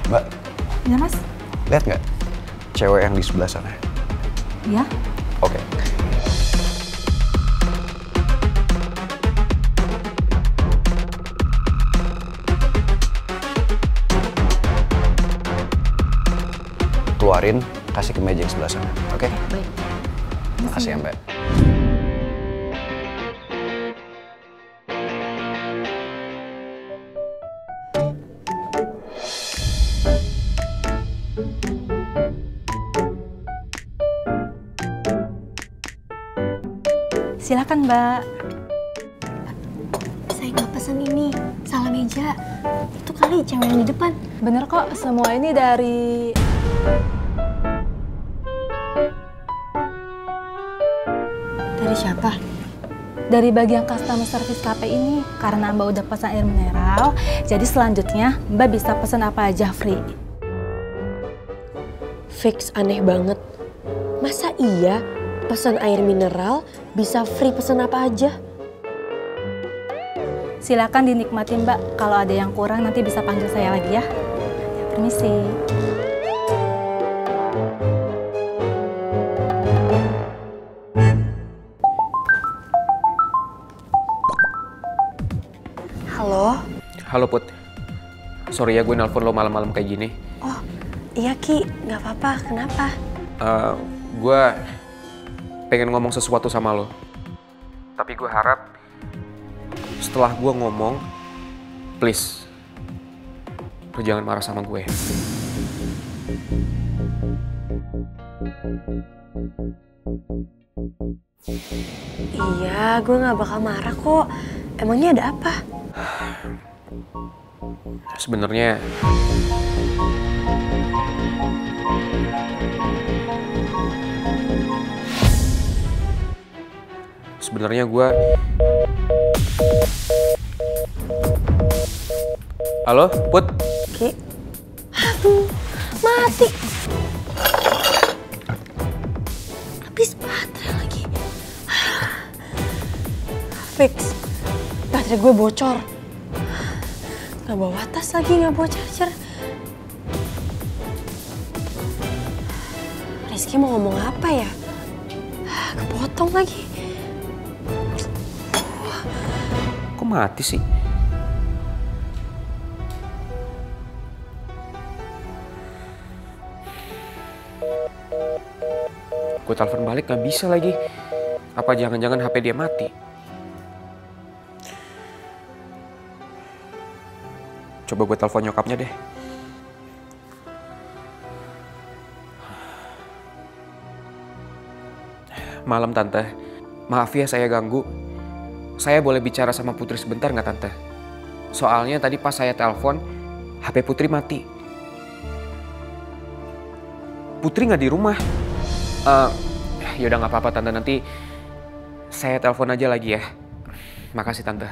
Mbak, Ya mas? lihat nggak cewek yang di sebelah sana? Ya. Oke. Keluarin, kasih ke meja yang sebelah sana, oke? Baik. Makasih ya, Mbak. Silakan Mbak. Saya nggak pesan ini, salah meja. Itu kali cewek yang di depan. Bener kok, semua ini dari... Dari siapa? Dari bagian customer service cafe ini. Karena Mbak udah pesan air mineral, jadi selanjutnya Mbak bisa pesan apa aja free. Fix aneh banget. Masa iya pesan air mineral bisa free pesan apa aja? Silakan dinikmati Mbak. Kalau ada yang kurang nanti bisa panggil saya lagi ya. Permisi. Halo? Halo Put, sorry ya gue nelpon lo malam-malam kayak gini. Oh iya Ki, nggak apa-apa. Kenapa? Gue pengen ngomong sesuatu sama lo. Tapi gue harap setelah gue ngomong, please, lo jangan marah sama gue. Iya, gue nggak bakal marah kok. Emangnya ada apa? Sebenarnya gue... Halo, Put? Ki? Aduh, mati. Habis baterai lagi. Fix, baterai gue bocor. Gak bawa tas lagi, gak bawa charger. Rizky mau ngomong apa ya? Kepotong lagi. Kok mati sih? Gue telepon balik gak bisa lagi. Apa jangan-jangan HP dia mati? Coba gue telepon nyokapnya deh. Malam Tante, maaf ya saya ganggu. Saya boleh bicara sama Putri sebentar nggak Tante? Soalnya tadi pas saya telepon, HP Putri mati. Putri nggak di rumah. Yaudah nggak apa-apa Tante, nanti saya telepon aja lagi ya. Makasih Tante.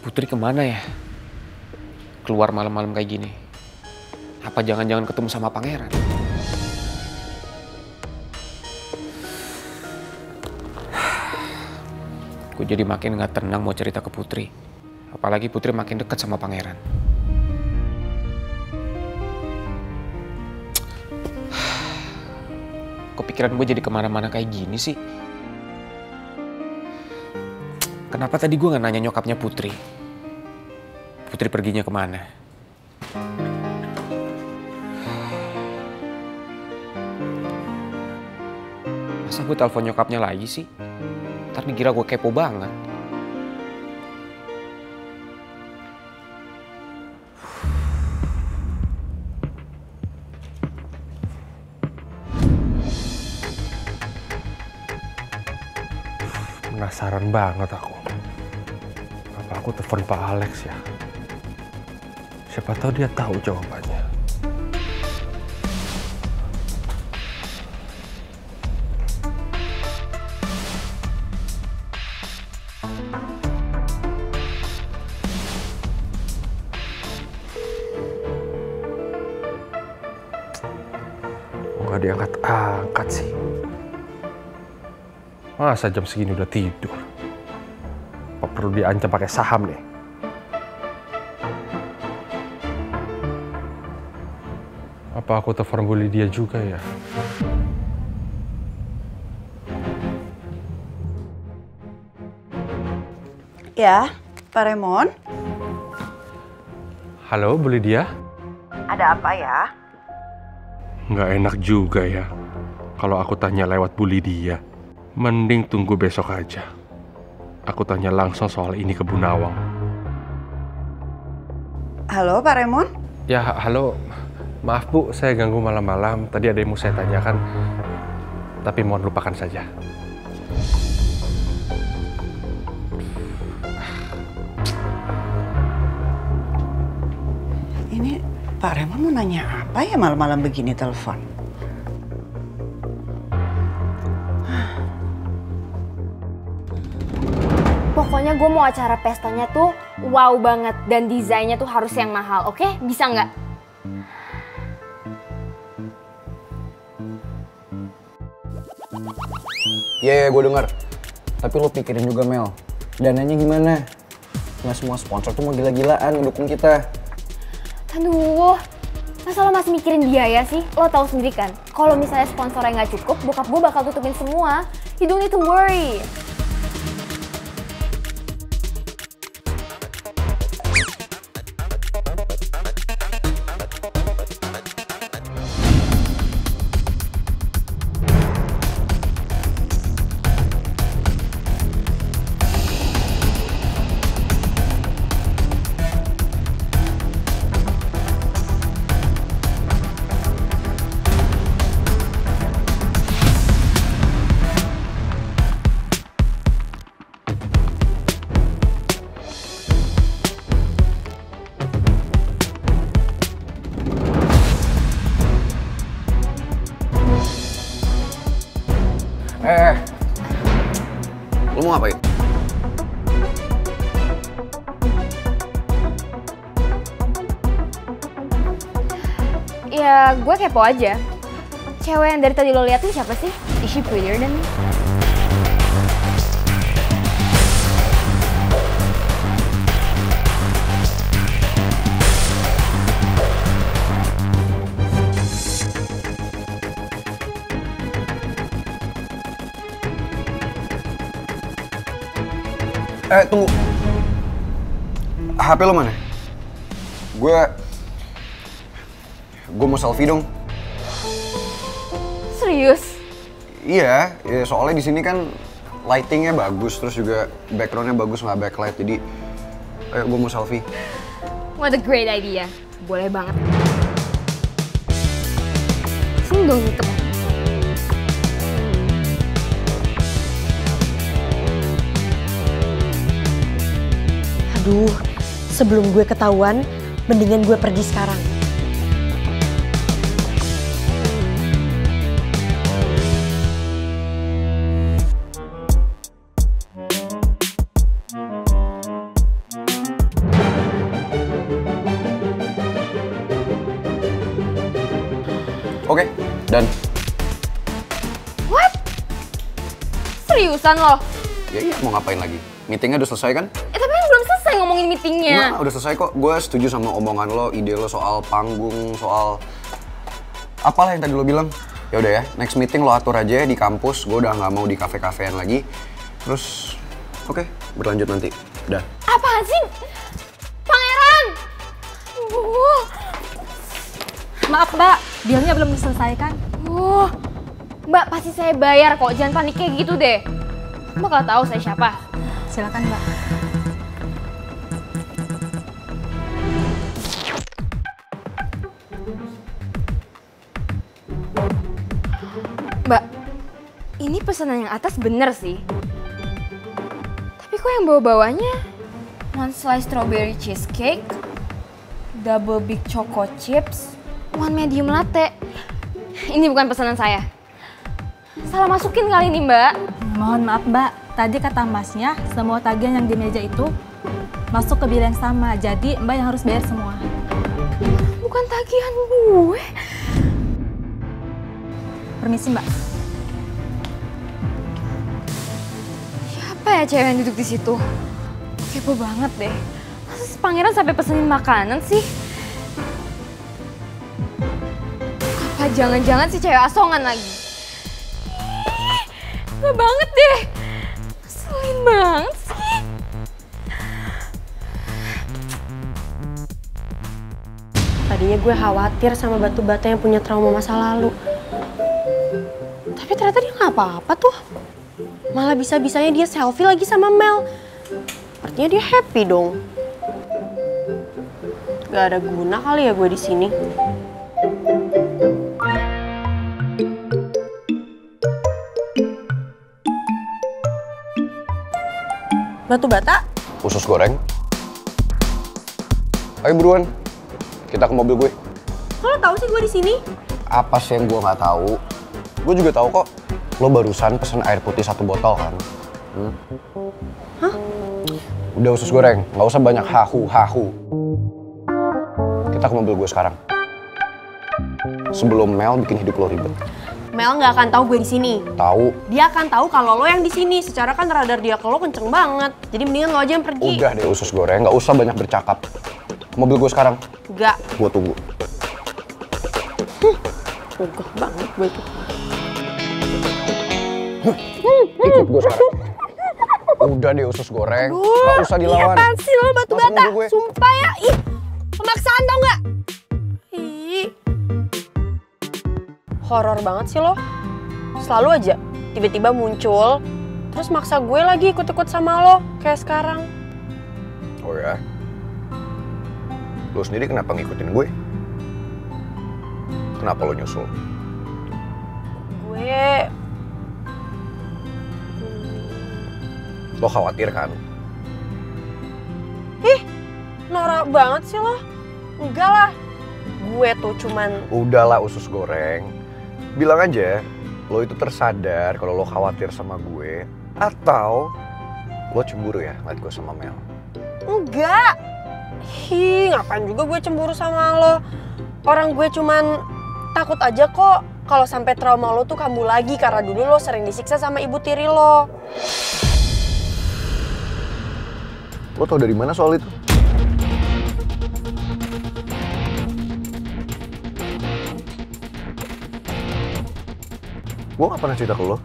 Putri kemana ya? Keluar malam-malam kayak gini. Apa jangan-jangan ketemu sama pangeran? Gue jadi makin gak tenang mau cerita ke Putri. Apalagi Putri makin deket sama pangeran. Kepikiran gue jadi kemana-mana kayak gini sih. Kenapa tadi gue gak nanya nyokapnya Putri? Putri perginya kemana? Masa gue telepon nyokapnya lagi sih? Ntar dikira gue kepo banget. Penasaran banget aku. Apa aku telepon Pak Alex ya? Siapa tahu dia tahu jawabannya. nggak diangkat-angkat sih? Masa jam segini udah tidur? Apa perlu diancam pakai saham nih? Apa aku telepon Bu Lydia juga ya? Ya, Pak Raymond. Halo Bu Lydia? Ada apa ya? Nggak enak juga ya kalau aku tanya lewat Bu Lydia. Mending tunggu besok aja. Aku tanya langsung soal ini ke Bu Nawang. Halo Pak Raymond. Ya, halo. Maaf Bu, saya ganggu malam-malam. Tadi ada yang mau saya tanyakan. Tapi mohon lupakan saja. Ini Pak Raymond mau nanya apa ya malam-malam begini telepon? Pokoknya gue mau acara pestanya tuh wow banget dan desainnya tuh harus yang mahal, oke? Bisa nggak? Iya, gue denger. Tapi lo pikirin juga, Mel. Dananya gimana? Nggak semua sponsor tuh mau gila-gilaan ngedukung kita. Aduh, masa lo masih mikirin biaya sih? Lo tahu sendiri kan, kalau misalnya sponsornya nggak cukup, bokap gue bakal tutupin semua. You don't need to worry. Lo mau ngapain? Ya, gue kepo aja. Cewek yang dari tadi lo liatin siapa sih? Is she prettier than me? Tunggu. HP lo mana? Gue mau selfie dong. Serius? Iya, ya soalnya di sini kan lightingnya bagus, terus juga backgroundnya bagus, nggak backlight. Jadi, ayo gue mau selfie. What a great idea. Boleh banget. Sini dong gitu. Aduh, sebelum gue ketahuan, mendingan gue pergi sekarang. Oke, dan What? Seriusan lo? ya mau ngapain lagi? Meetingnya udah selesai kan? Tapi kan belum selesai ngomongin meetingnya. Nah, udah selesai kok. Gue setuju sama omongan lo, ide lo soal panggung, soal apalah yang tadi lo bilang. Ya udah ya, next meeting lo atur aja di kampus. Gue udah nggak mau di kafe-kafean lagi. Terus, oke, berlanjut nanti. Dah. Apaan sih? Pangeran! Maaf Mbak, bilnya belum diselesaikan. Mbak pasti saya bayar kok, jangan panik kayak gitu deh. Mbak kalau tahu saya siapa? Silakan Mbak. Mbak, ini pesanan yang atas bener sih. Tapi kok yang bawa-bawanya one slice strawberry cheesecake, double big choco chips, one medium latte. Ini bukan pesanan saya. Salah masukin kali ini, Mbak. Mohon maaf Mbak, tadi kata Masnya semua tagihan yang di meja itu masuk ke bil yang sama. Jadi Mbak yang harus bayar semua. Bukan tagihan gue. Permisi Mbak. Siapa ya cewek yang duduk di situ? Kepo banget deh. Masa si pangeran sampai pesenin makanan sih? Apa jangan-jangan si cewek asongan lagi? Gak banget deh. Ngeselin banget sih. Tadinya gue khawatir sama batu bata yang punya trauma masa lalu. Tapi ternyata dia nggak apa-apa tuh. Malah bisa-bisanya dia selfie lagi sama Mel. Artinya dia happy dong. Gak ada guna kali ya gue di sini. Batu bata? Usus goreng. Ayo buruan, kita ke mobil gue. Lo tahu sih gue di sini? Apa sih yang gue nggak tahu? Gue juga tahu kok. Lo barusan pesen air putih 1 botol kan? Hah? Udah usus goreng, nggak usah banyak hahu. Kita ke mobil gue sekarang. Sebelum Mel bikin hidup lo ribet. Mel nggak akan tahu gue di sini. Tahu? Dia akan tahu kalau lo yang di sini. Secara kan radar dia ke lo kenceng banget. Jadi mendingan lo aja yang pergi. Udah deh usus goreng, nggak usah banyak bercakap. Ke mobil gue sekarang. Enggak. Gue tunggu. Ogah banget gue itu. Ikut gue sekarang. Udah deh usus goreng, nggak usah dilawan. Apaan sih lo batu Masuk bata? mobil gue. Sumpah ya, ih pemaksaan tau nggak? Ih, horor banget sih lo. Selalu aja tiba-tiba muncul, terus maksa gue lagi ikut-ikut sama lo kayak sekarang. Oh ya? Lo sendiri kenapa ngikutin gue? Kenapa lo nyusul? Gue Lo khawatir kan? norak banget sih lo. Enggak lah, gue tuh cuman Udahlah usus goreng. Bilang aja, lo itu tersadar kalau lo khawatir sama gue. Atau lo cemburu ya ngeliat gue sama Mel. enggak. Hi, ngapain juga gue cemburu sama lo. Orang gue cuman takut aja kok kalau sampai trauma lo tuh kambuh lagi karena dulu lo sering disiksa sama ibu tiri lo. Lo tau dari mana soal itu? Gue gak pernah cerita ke lo.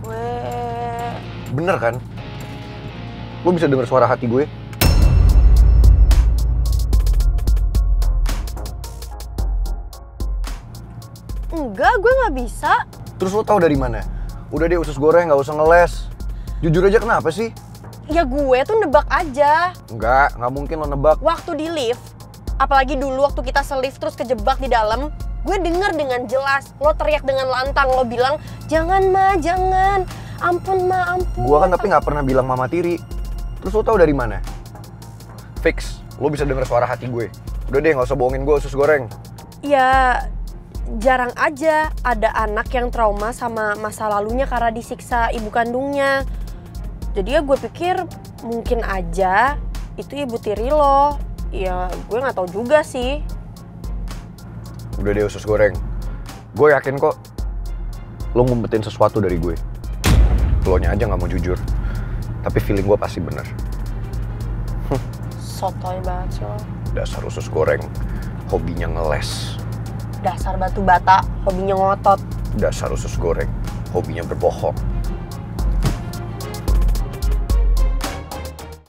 Gue Bener kan? Lo bisa denger suara hati gue? enggak, gue nggak bisa. Terus lo tau dari mana? Udah deh usus goreng, gak usah ngeles. Jujur aja kenapa sih? Ya gue tuh nebak aja. Enggak, gak mungkin lo nebak. Waktu di lift, apalagi dulu waktu kita se-lift terus kejebak di dalam, gue denger dengan jelas. Lo teriak dengan lantang, lo bilang, jangan ma, jangan. Ampun ma, ampun. Gue kan tapi gak pernah bilang mama tiri. Terus lo tau dari mana? Fix, lo bisa denger suara hati gue. Udah deh, gak usah bohongin gue usus goreng. Ya, jarang aja ada anak yang trauma sama masa lalunya karena disiksa ibu kandungnya. Jadi ya gue pikir mungkin aja itu ibu tiri lo. Ya gue gak tahu juga sih. Udah deh usus goreng. Gue yakin kok lo ngumpetin sesuatu dari gue. Lo nya aja gak mau jujur. Tapi feeling gue pasti bener. Sotoy banget sih lo. Dasar usus goreng, hobinya ngeles. Dasar batu bata, hobinya ngotot. Dasar usus goreng, hobinya berbohong.